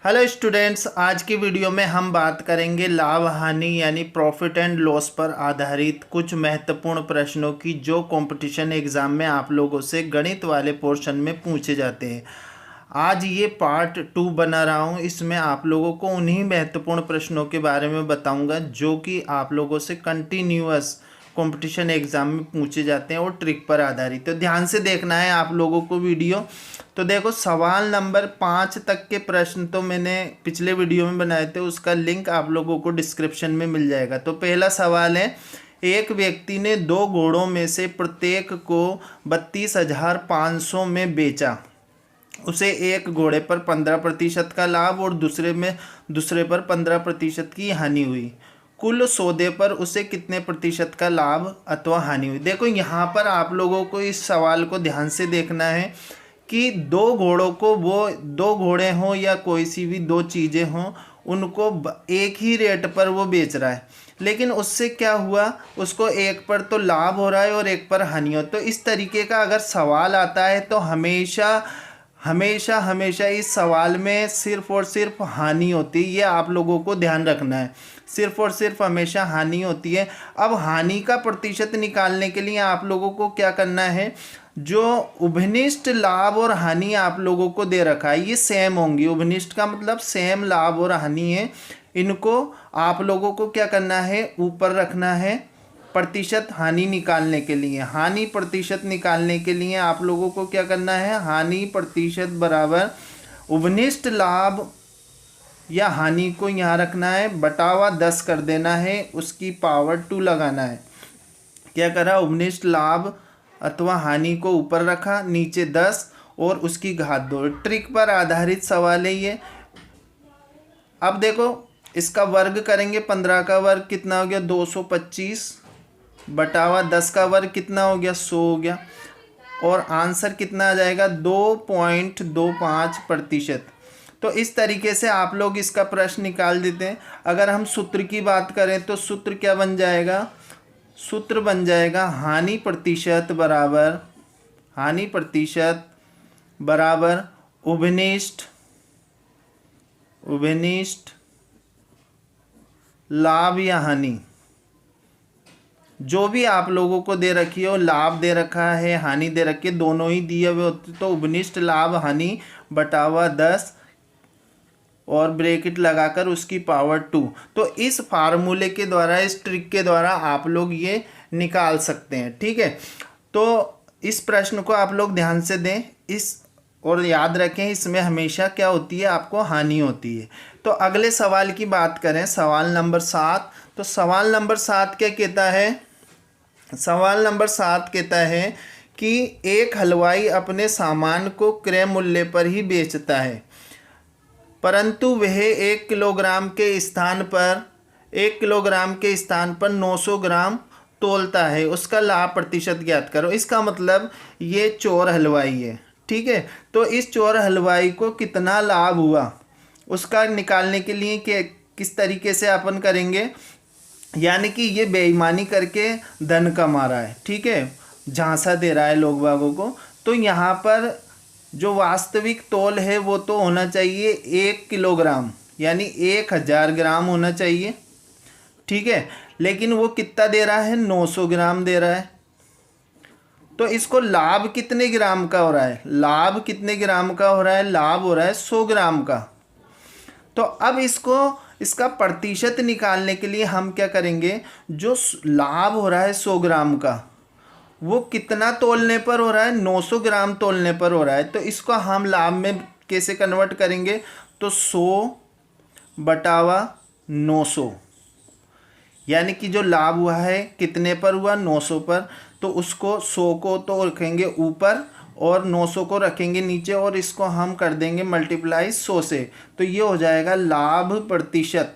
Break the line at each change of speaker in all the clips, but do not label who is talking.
Hello students, आज की video में हम बात करेंगे लाभ हानि यानी प्रॉफिट एंड लॉस पर आधारित कुछ महत्वपूर्ण प्रश्नों की जो कंपटीशन एग्जाम में आप लोगों से गणित वाले पोर्शन में पूछे जाते हैं। आज ये पार्ट 2 बना रहा हूँ। इसमें आप लोगों को उन्हीं महत्वपूर्ण प्रश्नों के बारे में बताऊंगा जो कि आप लोगों से कंटिन्यूअस कंपटीशन एग्जाम में पूछे जाते हैं और ट्रिक पर आधारित। तो ध्यान से देखना है आप लोगों को वीडियो। तो देखो, सवाल नंबर 5 तक के प्रश्न तो मैंने पिछले वीडियो में बनाए थे, उसका लिंक आप लोगों को डिस्क्रिप्शन में मिल जाएगा। तो पहला सवाल है, एक व्यक्ति ने 2 घोड़ों में से प्रत्येक को 32,500 में बेचा। उसे एक घोड़े पर 15% का लाभ और दूसरे पर 15% की हानि हुई। कुल सौदे पर उसे कितने प्रतिशत का लाभ अथवा हानि हुई। देखो, यहाँ पर आप लोगों को इस सवाल को ध्यान से देखना है कि 2 घोड़ों को, वो 2 घोड़े हों या कोई सी भी 2 चीज़ें हों, उनको एक ही रेट पर वो बेच रहा है, लेकिन उससे क्या हुआ, उसको एक पर तो लाभ हो रहा है और एक पर हानि हो। तो इस तरीके का अगर सवाल आता है तो हमेशा हमेशा हमेशा इस सवाल में सिर्फ और सिर्फ हानि होती है। ये आप लोगों को ध्यान रखना है, सिर्फ और सिर्फ हमेशा हानि होती है। अब हानि का प्रतिशत निकालने के लिए आप लोगों को क्या करना है, जो उभनिष्ठ लाभ और हानि आप लोगों को दे रखा है ये सेम होंगी। उभनिष्ठ का मतलब सेम लाभ और हानि है। इनको आप लोगों को क्या करना है, ऊपर रखना है। प्रतिशत हानि निकालने के लिए, हानि प्रतिशत निकालने के लिए आप लोगों को क्या करना है, हानि प्रतिशत बराबर उभनिष्ठ लाभ या हानि को यहाँ रखना है, बटावा 10 कर देना है, उसकी पावर 2 लगाना है। क्या करा, उभनिष्ठ लाभ अथवा हानि को ऊपर रखा, नीचे 10 और उसकी घात 2। ट्रिक पर आधारित सवाल है ये। अब देखो, इसका वर्ग करेंगे, 15 का वर्ग कितना हो गया, 225 बटावा 10 का वर्ग कितना हो गया, 100 हो गया। और आंसर कितना आ जाएगा, 2.25%। तो इस तरीके से आप लोग इसका प्रश्न निकाल देते हैं। अगर हम सूत्र की बात करें तो सूत्र क्या बन जाएगा, सूत्र बन जाएगा हानि प्रतिशत बराबर उभनिष्ठ लाभ या हानि, जो भी आप लोगों को दे रखी हो, लाभ दे रखा है, हानि दे रखी है, दोनों ही दिए हुए होते तो उभनिष्ठ लाभ हानि बटावा 10 और ब्रैकेट लगाकर उसकी पावर 2। तो इस फार्मूले के द्वारा, इस ट्रिक के द्वारा आप लोग ये निकाल सकते हैं। ठीक है, तो इस प्रश्न को आप लोग ध्यान से दें और याद रखें, इसमें हमेशा क्या होती है, आपको हानि होती है। तो अगले सवाल की बात करें, सवाल नंबर 7। तो सवाल नंबर 7 क्या कहता है, सवाल नंबर 7 कहता है कि एक हलवाई अपने सामान को क्रय मूल्य पर ही बेचता है, परंतु वह 1 किलोग्राम के स्थान पर 900 ग्राम तोलता है। उसका लाभ प्रतिशत ज्ञात करो। इसका मतलब ये चोर हलवाई है। ठीक है, तो इस चोर हलवाई को कितना लाभ हुआ उसका निकालने के लिए किस तरीके से अपन करेंगे, यानी कि ये बेईमानी करके धन कमा रहा है। ठीक है, झांसा दे रहा है लोग बागों को। तो यहाँ पर जो वास्तविक तोल है वो तो होना चाहिए 1 किलोग्राम, यानी 1000 ग्राम होना चाहिए। ठीक है, लेकिन वो कितना दे रहा है, 900 ग्राम दे रहा है। तो इसको लाभ कितने ग्राम का हो रहा है, लाभ कितने ग्राम का हो रहा है, लाभ हो रहा है 100 ग्राम का। तो अब इसका प्रतिशत निकालने के लिए हम क्या करेंगे, जो लाभ हो रहा है 100 ग्राम का, वो कितना तोलने पर हो रहा है, 900 ग्राम तोलने पर हो रहा है। तो इसको हम लाभ में कैसे कन्वर्ट करेंगे, तो 100 बटावा 900, यानी कि जो लाभ हुआ है कितने पर हुआ, 900 पर। तो उसको 100 को तो रखेंगे ऊपर और 900 को रखेंगे नीचे, और इसको हम कर देंगे मल्टीप्लाई 100 से। तो ये हो जाएगा लाभ प्रतिशत।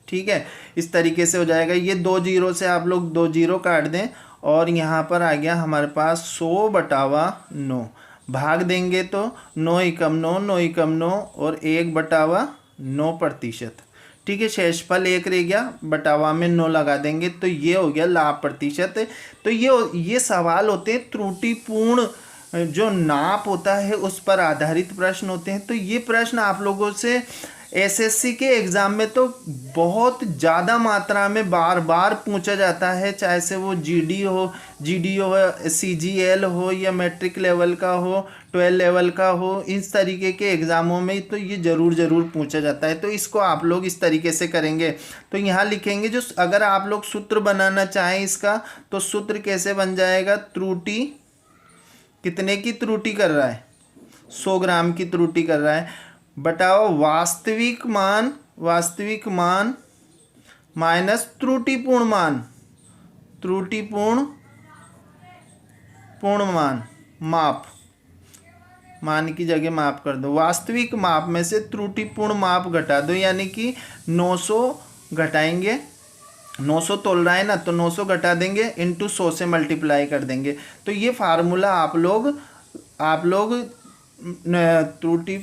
ठीक है, इस तरीके से हो जाएगा। ये 2 जीरो से आप लोग 2 जीरो काट दें और यहाँ पर आ गया हमारे पास 100 बटावा 9। भाग देंगे तो 9 एकम 9, 9 एकम 9 और 1 बटावा 9%। ठीक है, शेषफल 1 रह गया, बटावा में 9 लगा देंगे तो ये हो गया लाभ प्रतिशत। तो ये सवाल होते हैं त्रुटिपूर्ण जो नाप होता है उस पर आधारित प्रश्न होते हैं। तो ये प्रश्न आप लोगों से एसएससी के एग्ज़ाम में तो बहुत ज़्यादा मात्रा में बार बार पूछा जाता है, चाहे से वो जीडी हो सीजीएल हो या मैट्रिक लेवल का हो, 12 लेवल का हो, इस तरीके के एग्ज़ामों में तो ये ज़रूर पूछा जाता है। तो इसको आप लोग इस तरीके से करेंगे। तो यहाँ लिखेंगे जो, अगर आप लोग सूत्र बनाना चाहें इसका, तो सूत्र कैसे बन जाएगा, त्रुटि, कितने की त्रुटि कर रहा है, 100 ग्राम की त्रुटि कर रहा है, बटाओ वास्तविक मान माइनस त्रुटिपूर्ण मान, मान की जगह माप कर दो, वास्तविक माप में से त्रुटिपूर्ण माप घटा दो, यानी कि 900 घटाएंगे, 900 तोल रहा है ना, तो 900 घटा देंगे, इंटू 100 से मल्टीप्लाई कर देंगे। तो ये फार्मूला आप लोग त्रुटि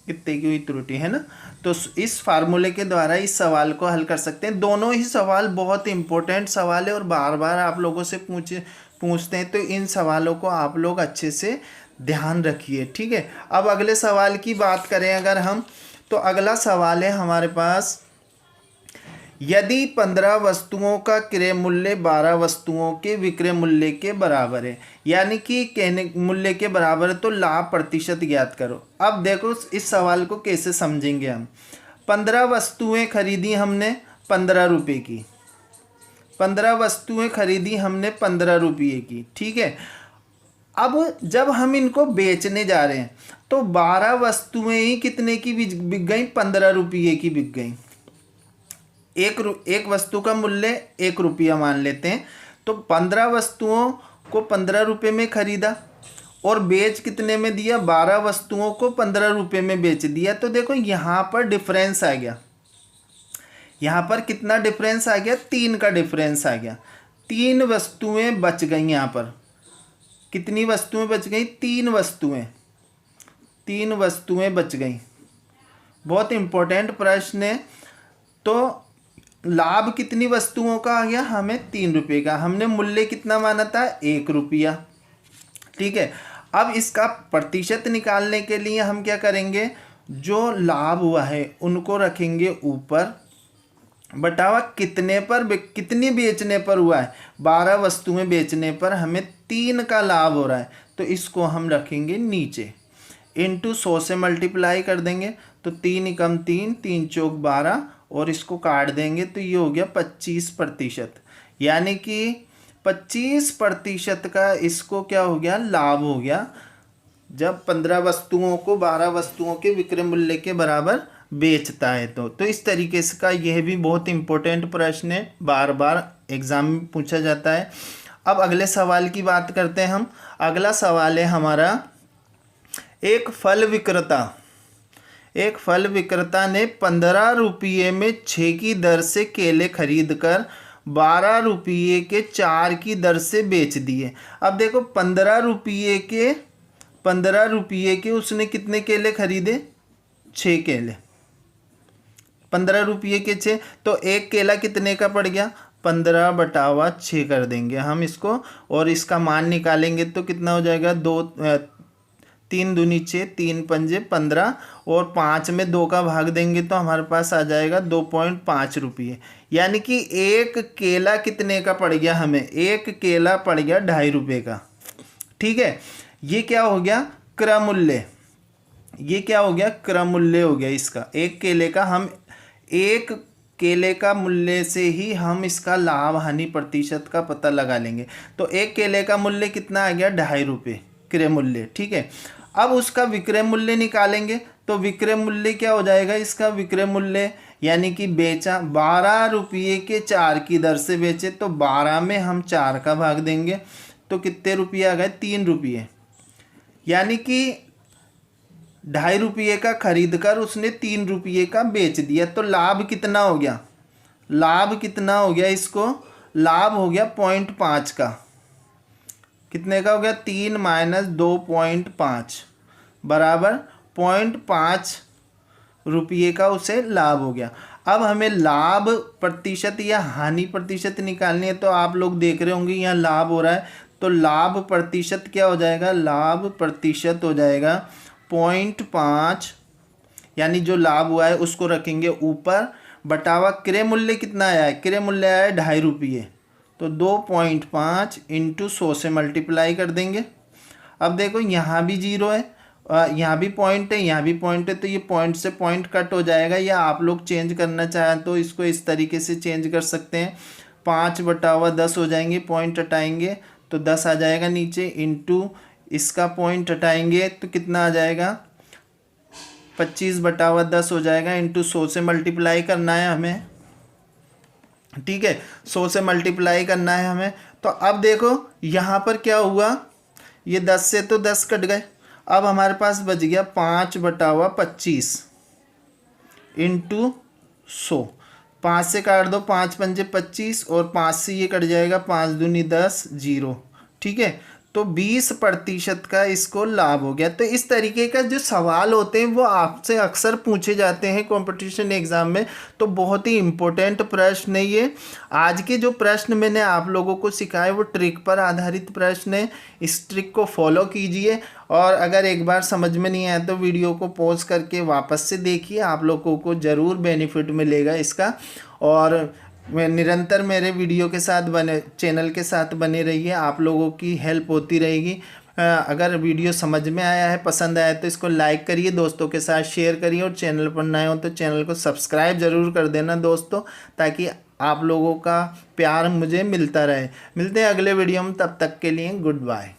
कितने की हुई त्रुटि है ना, तो इस फार्मूले के द्वारा इस सवाल को हल कर सकते हैं। दोनों ही सवाल बहुत इंपॉर्टेंट सवाल है और बार बार आप लोगों से पूछते हैं, तो इन सवालों को आप लोग अच्छे से ध्यान रखिए, ठीक है। अब अगले सवाल की बात करें अगर हम, तो अगला सवाल है हमारे पास, यदि 15 वस्तुओं का क्रय मूल्य 12 वस्तुओं के विक्रय मूल्य के बराबर है, यानी कि कहने मूल्य के बराबर है, तो लाभ प्रतिशत ज्ञात करो। अब देखो इस सवाल को कैसे समझेंगे हम। 15 वस्तुएं खरीदी हमने 15 रुपये की, 15 वस्तुएं खरीदी हमने 15 रुपये की, ठीक है। अब जब हम इनको बेचने जा रहे हैं तो 12 वस्तुएं ही कितने की बिक गई, 15 रुपये की बिक गई। एक वस्तु का मूल्य 1 रुपया मान लेते हैं, तो 15 वस्तुओं को 15 रुपये में खरीदा और बेच कितने में दिया, 12 वस्तुओं को 15 रुपये में बेच दिया। तो देखो यहाँ पर डिफरेंस आ गया, यहाँ पर कितना डिफरेंस आ गया, 3 का डिफरेंस आ गया। 3 वस्तुएं बच गई, यहाँ पर कितनी वस्तुएं बच गई, 3 वस्तुएं बच गई। बहुत इंपॉर्टेंट प्रश्न है। तो लाभ कितनी वस्तुओं का आ गया, हमें 3 रुपये का, हमने मूल्य कितना माना था, 1 रुपया, ठीक है। अब इसका प्रतिशत निकालने के लिए हम क्या करेंगे, जो लाभ हुआ है उनको रखेंगे ऊपर, बटावा कितनी बेचने पर हुआ है, 12 वस्तुएं बेचने पर हमें 3 का लाभ हो रहा है, तो इसको हम रखेंगे नीचे, इंटू 100 से मल्टीप्लाई कर देंगे, तो 3 एकम 3, 3 चौक 12, और इसको काट देंगे तो ये हो गया 25%, यानी कि 25% का इसको क्या हो गया, लाभ हो गया, जब 15 वस्तुओं को 12 वस्तुओं के विक्रय मूल्य के बराबर बेचता है। तो इस तरीके से का यह भी बहुत इंपॉर्टेंट प्रश्न है, बार बार एग्जाम में पूछा जाता है। अब अगले सवाल की बात करते हैं हम। अगला सवाल है हमारा, एक फल विक्रेता ने 15 रुपये में 6 की दर से केले खरीद कर 12 रुपये के 4 की दर से बेच दिए। अब देखो 15 रुपये के उसने कितने केले खरीदे, 6 केले, 15 रुपये के 6, तो एक केला कितने का पड़ गया, 15/6 कर देंगे हम इसको, और इसका मान निकालेंगे तो कितना हो जाएगा, 3 दूनी 6, 3 पंजे 15, और 5 में 2 का भाग देंगे तो हमारे पास आ जाएगा 2.5 रुपये, यानी कि एक केला कितने का पड़ गया हमें, एक केला पड़ गया 2.5 रुपये का, ठीक है। ये क्या हो गया, क्रय मूल्य, ये क्या हो गया, क्रय मूल्य हो गया इसका, एक केले का। हम एक केले का मूल्य से ही हम इसका लाभ हानि प्रतिशत का पता लगा लेंगे। तो एक केले का मूल्य कितना आ गया, 2.5 रुपये क्रय मूल्य, ठीक है। अब उसका विक्रय मूल्य निकालेंगे, तो विक्रय मूल्य क्या हो जाएगा, इसका विक्रय मूल्य, यानी कि बेचा 12 रुपये के 4 की दर से बेचे, तो 12 में हम 4 का भाग देंगे तो कितने रुपये आ गए, 3 रुपये, यानी कि 2.5 रुपये का खरीद कर उसने 3 रुपये का बेच दिया। तो लाभ कितना हो गया, लाभ कितना हो गया, इसको लाभ हो गया 0.5 का, कितने का हो गया, 3 - 2.5 बराबर 0.5 रुपये का उसे लाभ हो गया। अब हमें लाभ प्रतिशत या हानि प्रतिशत निकालनी है, तो आप लोग देख रहे होंगे यहाँ लाभ हो रहा है, तो लाभ प्रतिशत क्या हो जाएगा, लाभ प्रतिशत हो जाएगा 0.5, यानी जो लाभ हुआ है उसको रखेंगे ऊपर, बटावा क्रय मूल्य कितना आया है, क्रय मूल्य आया है 2.5 रुपये, तो 2.5 इंटू 100 से मल्टीप्लाई कर देंगे। अब देखो यहाँ भी जीरो है, यहाँ भी पॉइंट है, यहाँ भी पॉइंट है, तो ये पॉइंट से पॉइंट कट हो जाएगा, या आप लोग चेंज करना चाहें तो इसको इस तरीके से चेंज कर सकते हैं। 5/10 हो जाएंगे, पॉइंट हटाएंगे तो 10 आ जाएगा नीचे, इंटू इसका पॉइंट हटाएंगे तो कितना आ जाएगा, 25/10 हो जाएगा, इंटू 100 से मल्टीप्लाई करना है हमें, ठीक है, 100 से मल्टीप्लाई करना है हमें। तो अब देखो यहाँ पर क्या हुआ, ये 10 से तो 10 कट गए, अब हमारे पास बच गया 5/25 इंटू 100, 5 से काट दो, 5×5 = 25 और 5 से ये कट जाएगा, 5 दूनी 10, 0, ठीक है। तो 20% का इसको लाभ हो गया। तो इस तरीके का जो सवाल होते हैं वो आपसे अक्सर पूछे जाते हैं कंपटीशन एग्ज़ाम में, तो बहुत ही इम्पोर्टेंट प्रश्न है ये। आज के जो प्रश्न मैंने आप लोगों को सिखाए वो ट्रिक पर आधारित प्रश्न है, इस ट्रिक को फॉलो कीजिए, और अगर एक बार समझ में नहीं आया तो वीडियो को पॉज करके वापस से देखिए, आप लोगों को ज़रूर बेनिफिट मिलेगा इसका। और निरंतर मेरे वीडियो के साथ चैनल के साथ बने रहिए, आप लोगों की हेल्प होती रहेगी। अगर वीडियो समझ में आया है, पसंद आया तो इसको लाइक करिए, दोस्तों के साथ शेयर करिए, और चैनल पर नए हो तो चैनल को सब्सक्राइब ज़रूर कर देना दोस्तों, ताकि आप लोगों का प्यार मुझे मिलता रहे। मिलते हैं अगले वीडियो में, तब तक के लिए गुड बाय।